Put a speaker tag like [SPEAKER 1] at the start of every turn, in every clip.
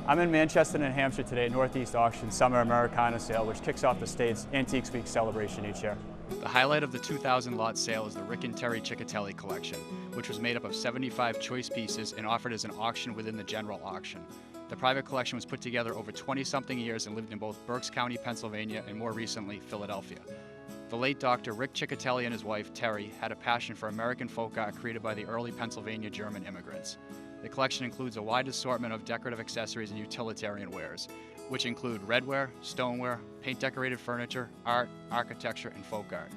[SPEAKER 1] I'm in Manchester and Hampshire today at Northeast Auction Summer Americana sale, which kicks off the state's Antiques Week celebration each year.
[SPEAKER 2] The highlight of the 2000 lot sale is the Rick and Terry Ciccatelli collection, which was made up of 75 choice pieces and offered as an auction within the general auction. The private collection was put together over 20-something years and lived in both Berks County, Pennsylvania, and more recently, Philadelphia. The late Dr. Rick Ciccatelli and his wife, Terry, had a passion for American folk art created by the early Pennsylvania German immigrants. The collection includes a wide assortment of decorative accessories and utilitarian wares, which include redware, stoneware, paint-decorated furniture, art, architecture, and folk art.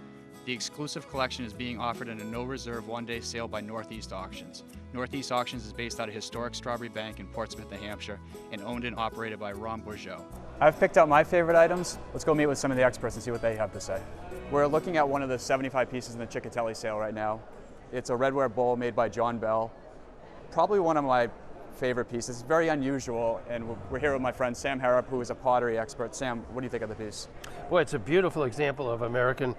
[SPEAKER 2] The exclusive collection is being offered in a no-reserve one-day sale by Northeast Auctions. Northeast Auctions is based out of historic Strawberry Bank in Portsmouth, New Hampshire, and owned and operated by Ron Bourgeault.
[SPEAKER 1] I've picked out my favorite items. Let's go meet with some of the experts and see what they have to say. We're looking at one of the 75 pieces in the Ciccatelli sale right now. It's a redware bowl made by John Bell. Probably one of my favorite pieces. It's very unusual, and we're here with my friend Sam Herrup, who is a pottery expert. Sam, what do you think of the piece?
[SPEAKER 3] Well, it's a beautiful example of American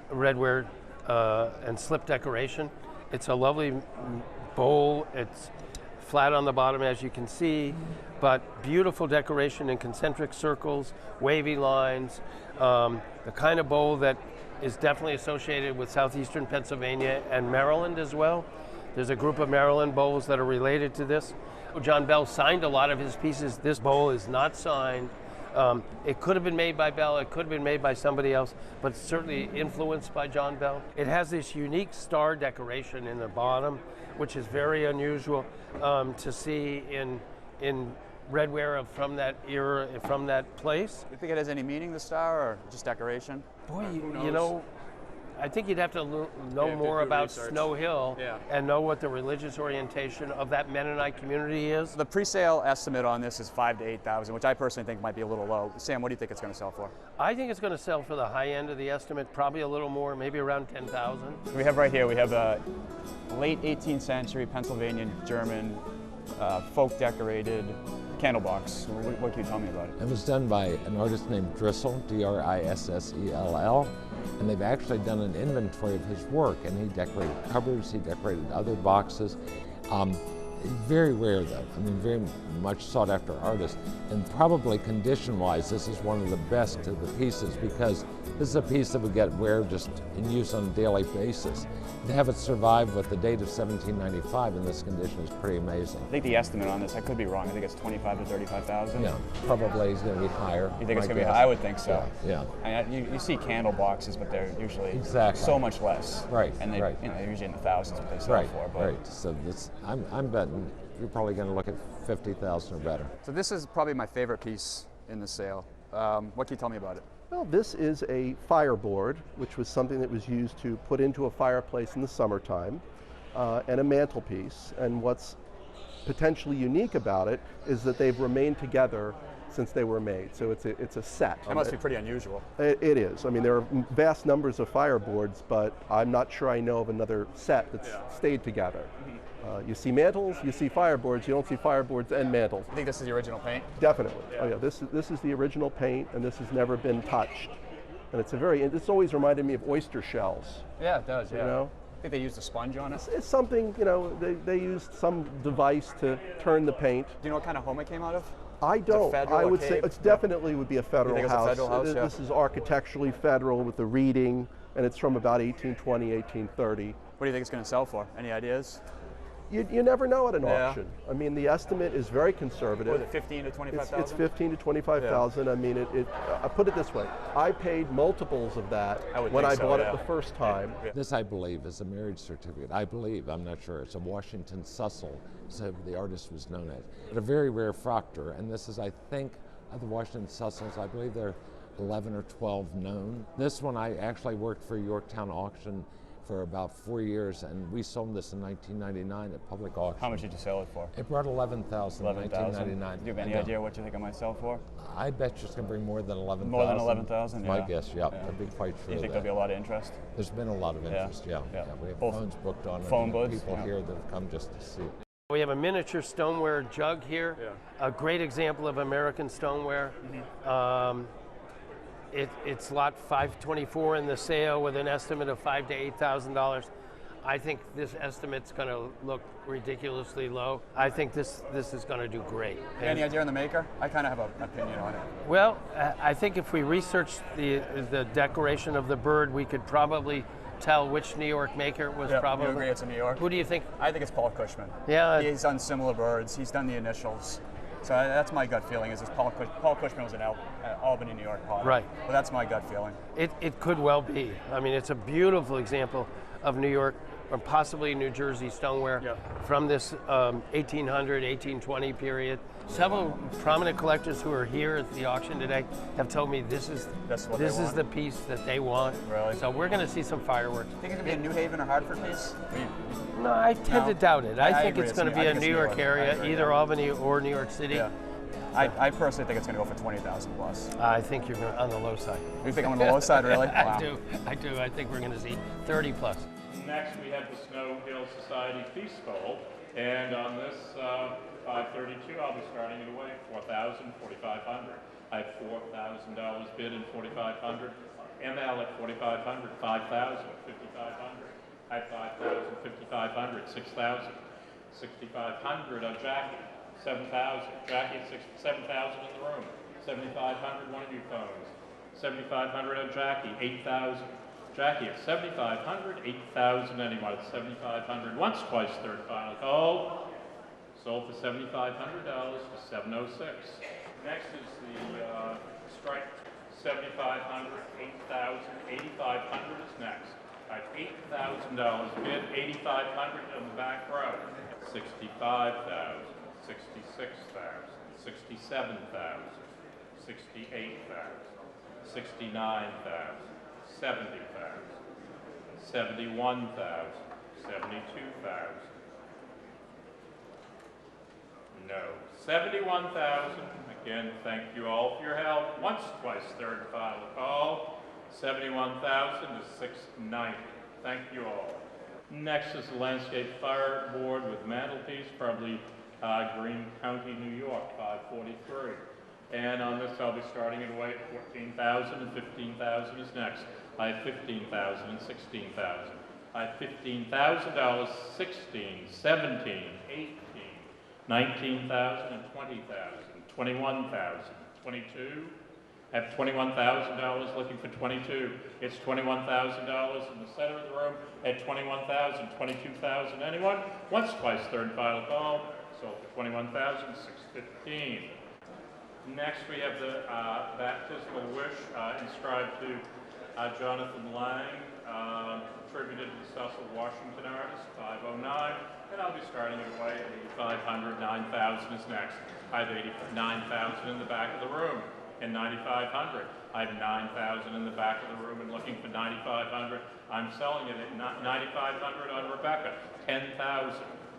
[SPEAKER 3] redware and slip decoration. It's a lovely bowl. It's flat on the bottom, as you can see, but beautiful decoration in concentric circles, wavy lines, the kind of bowl that is definitely associated with southeastern Pennsylvania and Maryland as well. There's a group of Maryland bowls that are related to this. John Bell signed a lot of his pieces. This bowl is not signed. It could have been made by Bell, it could have been made by somebody else, but it's certainly influenced by John Bell. It has this unique star decoration in the bottom, which is very unusual to see in redware from that era, from that place.
[SPEAKER 1] Do you think it has any meaning, the star, or just decoration?
[SPEAKER 3] Boy, you know, I think you'd have to know more about Snow Hill and know what the religious orientation of that Mennonite community is.
[SPEAKER 1] The pre-sale estimate on this is $5,000 to $8,000, which I personally think might be a little low. Sam, what do you think it's going to sell for?
[SPEAKER 3] I think it's going to sell for the high end of the estimate, probably a little more, maybe around $10,000.
[SPEAKER 1] We have right here, we have a late 18th century Pennsylvania German folk decorated candle box. What can you tell me about it?
[SPEAKER 4] It was done by an artist named Drissel, D-R-I-S-S-E-L-L, and they've actually done an inventory of his work, and he decorated cupboards, he decorated other boxes. Very rare though, I mean very much sought after artist, and probably condition-wise this is one of the best of the pieces because this is a piece that would get wear just in use on a daily basis. To have it survive with the date of 1795 in this condition is pretty amazing.
[SPEAKER 1] I think the estimate on this, I could be wrong, I think it's $25,000 to $35,000.
[SPEAKER 4] Yeah, probably it's going to be higher.
[SPEAKER 1] You think it's going to be higher? I would think so.
[SPEAKER 4] Yeah.
[SPEAKER 1] I mean, you see candle boxes, but they're usually so much less.
[SPEAKER 4] Right.
[SPEAKER 1] And they, you know, they're usually in the thousands what they sell for. But.
[SPEAKER 4] Right. So this, I'm betting you're probably going to look at 50,000 or better.
[SPEAKER 1] So this is probably my favorite piece in the sale. What can you tell me about it?
[SPEAKER 5] Well, this is a fireboard, which was something that was used to put into a fireplace in the summertime, and a mantelpiece. And what's potentially unique about it is that they've remained together since they were made. So it's a set.
[SPEAKER 1] That must be pretty unusual.
[SPEAKER 5] It is. I mean, there are vast numbers of fireboards, but I'm not sure I know of another set that's stayed together. You see mantles, you see fireboards, you don't see fireboards and mantles.
[SPEAKER 1] I think this is the original paint?
[SPEAKER 5] Definitely.
[SPEAKER 1] Yeah.
[SPEAKER 5] Oh yeah, this is the original paint, and this has never been touched. And it's always reminded me of oyster shells.
[SPEAKER 1] Yeah, it does, yeah.
[SPEAKER 5] You know?
[SPEAKER 1] I think they used a sponge on it?
[SPEAKER 5] It's something, you know, they used some device to turn the paint.
[SPEAKER 1] Do you know what kind of home it came out of?
[SPEAKER 5] I don't. I would say it's definitely would be a federal house.
[SPEAKER 1] A federal house?
[SPEAKER 5] This is architecturally federal with the reading, and it's from about 1820, 1830.
[SPEAKER 1] What do you think it's going to sell for? Any ideas?
[SPEAKER 5] You never know at an auction. I mean, the estimate is very conservative.
[SPEAKER 1] What is it, 15 to 25,000?
[SPEAKER 5] It's 15 to 25,000. I mean, I put it this way: I paid multiples of that when I bought it the first time.
[SPEAKER 4] This, I believe, is a marriage certificate. I believe, I'm not sure. It's a Washington Sussel, so the artist was known as. But a very rare Proctor, and this is, I think, of the Washington Sussels. I believe there are 11 or 12 known. This one, I actually worked for Yorktown Auction for about 4 years, and we sold this in 1999 at public auction.
[SPEAKER 1] How much did you sell it for?
[SPEAKER 4] It brought $11,000 in 1999.
[SPEAKER 1] Do you have any idea what you think it might sell for?
[SPEAKER 4] I bet you it's going to bring more than 11,000.
[SPEAKER 1] More than 11,000, yeah.
[SPEAKER 4] My guess, yeah. A big fight for that.
[SPEAKER 1] Do you think there'll be a lot of interest?
[SPEAKER 4] There's been a lot of interest, yeah. We have phones booked on it. People here that have come just to see it.
[SPEAKER 3] We have a miniature stoneware jug here, a great example of American stoneware. It's lot 524 in the sale with an estimate of $5,000 to $8,000. I think this estimate's going to look ridiculously low. I think this is going to do great.
[SPEAKER 1] Any idea on the maker? I kind of have an opinion on it.
[SPEAKER 3] Well, I think if we research the decoration of the bird, we could probably tell which New York maker it was.
[SPEAKER 1] Yep,
[SPEAKER 3] probably.
[SPEAKER 1] you agree it's in New York?
[SPEAKER 3] Who do you think?
[SPEAKER 1] I think it's Paul Cushman.
[SPEAKER 3] Yeah.
[SPEAKER 1] He's done similar birds. He's done the initials. So that's my gut feeling is Paul Cushman was an Albany, New York potter.
[SPEAKER 3] Right.
[SPEAKER 1] But that's my gut feeling.
[SPEAKER 3] It could well be. I mean, it's a beautiful example of New York or possibly New Jersey stoneware from this 1800, 1820 period. Several prominent collectors who are here at the auction today have told me this is the piece that they want.
[SPEAKER 1] Really?
[SPEAKER 3] So we're going to see some fireworks.
[SPEAKER 1] Think it could be a New Haven or Hartford piece?
[SPEAKER 3] No, I tend to doubt it. I think
[SPEAKER 1] agree.
[SPEAKER 3] it's going to be a New York area, either
[SPEAKER 1] yeah.
[SPEAKER 3] Albany or New York City.
[SPEAKER 1] Yeah. I personally think it's going to go for 20,000 plus.
[SPEAKER 3] I think you're on the low side.
[SPEAKER 1] You think I'm on the low side, really? Wow.
[SPEAKER 3] I do. I think we're going to see 30 plus.
[SPEAKER 6] Next, we have the Snow Hill Society Feast Bowl, and on this 532, I'll be starting it away, 4,000, 4,500. I have $4,000 bid and 4,500. ML at 4,500, 5,000, 5,500. I have 5,000, 5,500, 6,000, 6,500 on Jackie, 7,000. Jackie at 7,000 in the room, 7,500 one of you phones, 7,500 on Jackie, 8,000. Jackie at 7,500, 8,000 anyone at 7,500. Once, twice, third, final call. Sold for $7,500 for $706. Next is the striped 7,500, 8,000, 8,500 is next. I have $8,000 bid, 8,500 on the back row. 65,000, 66,000, 67,000, 68,000, 69,000. 70,000, 71,000, 72,000. No. 71,000. Again, thank you all for your help. Once, twice, third, final call. 71,000 to 690. Thank you all. Next is the landscape fireboard with mantelpiece, probably Greene County, New York, 543. And on this, I'll be starting it away at 14,000 and 15,000 is next. I have 15,000 and 16,000. I have $15,000, 16, 17, 18, 19,000 and 20,000, 21,000, 22. I have $21,000 looking for 22. It's $21,000 in the center of the room at 21,000, 22,000. Anyone? Once, twice, third and final call. Sold for 21,000, 615. Next, we have the baptismal wish inscribed to Jonathan Lang, attributed to the Cecil Washington artist, 509. And I'll be starting it away at 8,500, 9,000 is next. I have 89,000 in the back of the room and 9,500. I have 9,000 in the back of the room and looking for 9,500. I'm selling it at 9,500 on Rebecca. 10,000,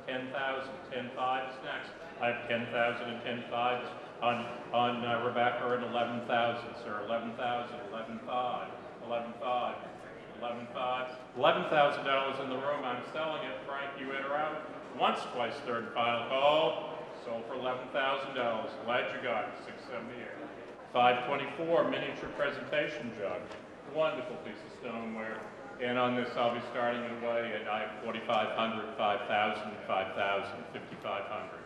[SPEAKER 6] 10,000, 10,500 is next. I have 10,000 and 10,500 on Rebecca at 11,000, sir. 11,000, 11,500, 11,500, 11,500. $11,000 in the room. I'm selling it. Frank, you in or out? Once, twice, third and final call. Sold for $11,000. Glad you got it. 678. 524 miniature presentation jug. Wonderful piece of stoneware. And on this, I'll be starting it away at I have 4,500, 5,000, 5,000, 5,500.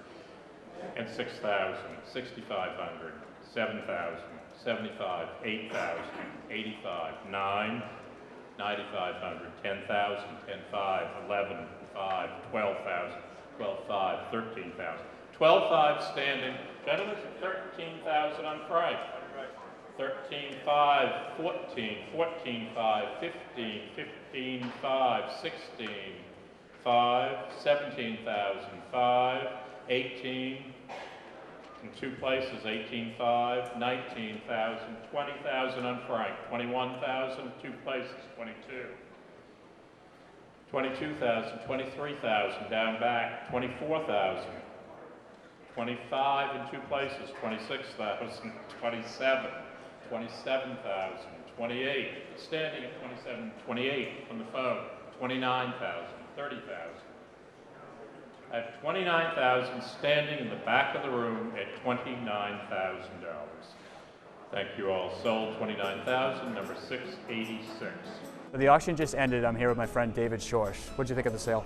[SPEAKER 6] And 6,000, 6,500, 7,000, 75, 8,000, 85, 9, 9,500, 10,000, 10,500, 11, 5, 12,000, 12,500, 13,000. 12,500 standing. Gentlemen, 13,000 on Frank. 13,500, 14, 14,500, 15, 15,500, 16,500, 17,500, 18, in two places, 18,500, 19,000, 20,000 on Frank, 21,000, two places, 22. 22,000, 23,000, down back, 24,000. 25 in two places, 26,000, 27, 27,000, 28, standing at 27, 28 from the phone, 29,000, 30,000. I have 29,000 standing in the back of the room at $29,000. Thank you all. Sold 29,000, number 686.
[SPEAKER 1] The auction just ended. I'm here with my friend David Schorsch. What did you think of the sale?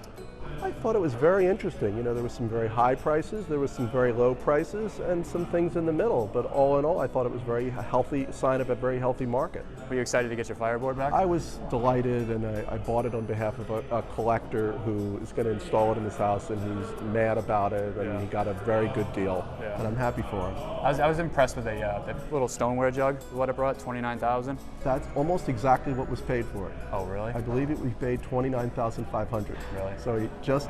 [SPEAKER 5] I thought it was very interesting. You know, there was some very high prices, there was some very low prices, and some things in the middle. But all in all, I thought it was very healthy, sign of a very healthy market.
[SPEAKER 1] Were you excited to get your fireboard back?
[SPEAKER 5] I was delighted, and I bought it on behalf of a collector who is going to install it in his house, and he's mad about it, and he got a very good deal, and I'm happy for him.
[SPEAKER 1] I was impressed with the little stoneware jug, what it brought, $29,000.
[SPEAKER 5] That's almost exactly what was paid for it.
[SPEAKER 1] Oh, really?
[SPEAKER 5] I believe we paid $29,500.
[SPEAKER 1] Really?
[SPEAKER 5] So he just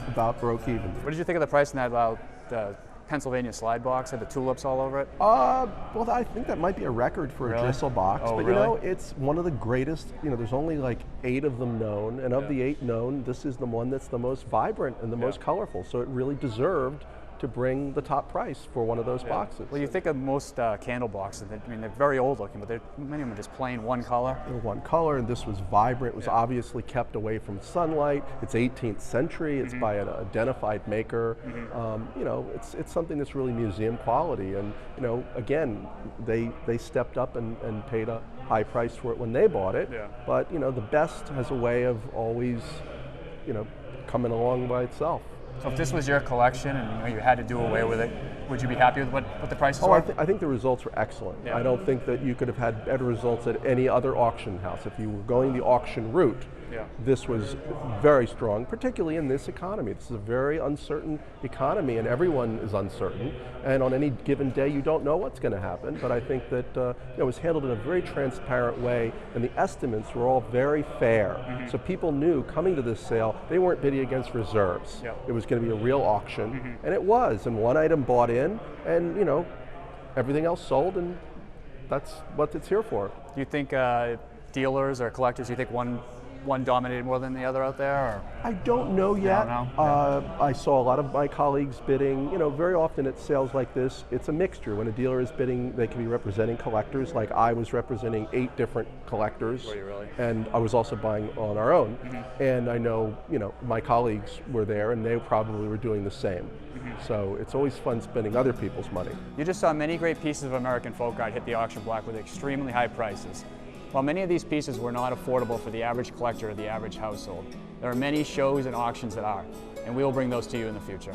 [SPEAKER 5] about broke even.
[SPEAKER 1] What did you think of the price in that Pennsylvania slide box? Had the tulips all over it?
[SPEAKER 5] Well, I think that might be a record for a Driscoll box.
[SPEAKER 1] Oh,
[SPEAKER 5] but
[SPEAKER 1] really?
[SPEAKER 5] you know, it's one of the greatest. You know, there's only like 8 of them known, and of the 8 known, this is the one that's the most vibrant and the most colorful. So it really deserved to bring the top price for one of those boxes.
[SPEAKER 1] Well, you think of most candle boxes, I mean, they're very old looking, but many of them are just plain one color.
[SPEAKER 5] They're one color, and this was vibrant. It was obviously kept away from sunlight. It's 18th century. It's by an identified maker. You know, it's something that's really museum quality. And you know, again, they stepped up and paid a high price for it when they bought it. But you know, the best has a way of always, you know, coming along by itself.
[SPEAKER 1] So if this was your collection and you know you had to do away with it, would you be happy with what the prices were?
[SPEAKER 5] I think the results were excellent. I don't think that you could have had better results at any other auction house. If you were going the auction route, this was very strong, particularly in this economy. This is a very uncertain economy, and everyone is uncertain. And on any given day, you don't know what's going to happen. But I think that you know, it was handled in a very transparent way, and the estimates were all very fair. So people knew coming to this sale, they weren't bidding against reserves. It was going to be a real auction, and it was. And one item bought in, and you know, everything else sold, and that's what it's here for.
[SPEAKER 1] Do you think dealers or collectors? Do you think one dominated more than the other out there? Or?
[SPEAKER 5] I don't know yet. I saw a lot of my colleagues bidding. You know, very often at sales like this, it's a mixture. When a dealer is bidding, they can be representing collectors. Like I was representing 8 different collectors.
[SPEAKER 1] Were you really?
[SPEAKER 5] And I was also buying on our own. And I know, you know, my colleagues were there, and they probably were doing the same. So it's always fun spending other people's money.
[SPEAKER 1] You just saw many great pieces of American folk art hit the auction block with extremely high prices. While many of these pieces were not affordable for the average collector or the average household, there are many shows and auctions that are, and we will bring those to you in the future.